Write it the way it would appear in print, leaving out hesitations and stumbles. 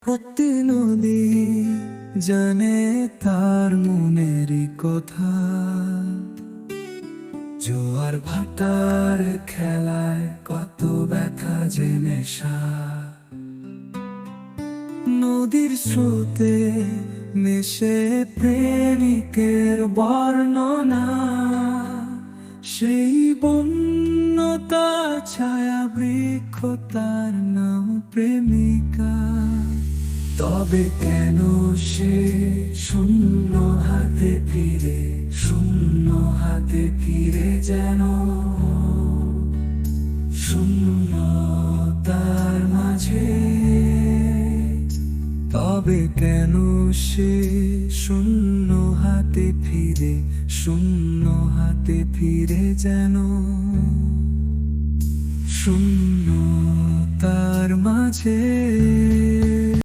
প্রতি নদী জানে তার মনেরই কথা, জোয়ার ভাটার খেলায় কত ব্যথা যে নেশা। নদীর স্রোতে মিশে প্রেমিকের বর্ণনা, সেই বন্যতা ছায়া বৃক্ষ তার নাম প্রেমিকা। তবে কেন সে শূন্য হাতে ফিরে, শূন্য হাতে ফিরে যেন শূন্যতার মাঝে? তবে কেন সে শূন্য হাতে ফিরে, শূন্য হাতে ফিরে যেন শূন্যতার মাঝে?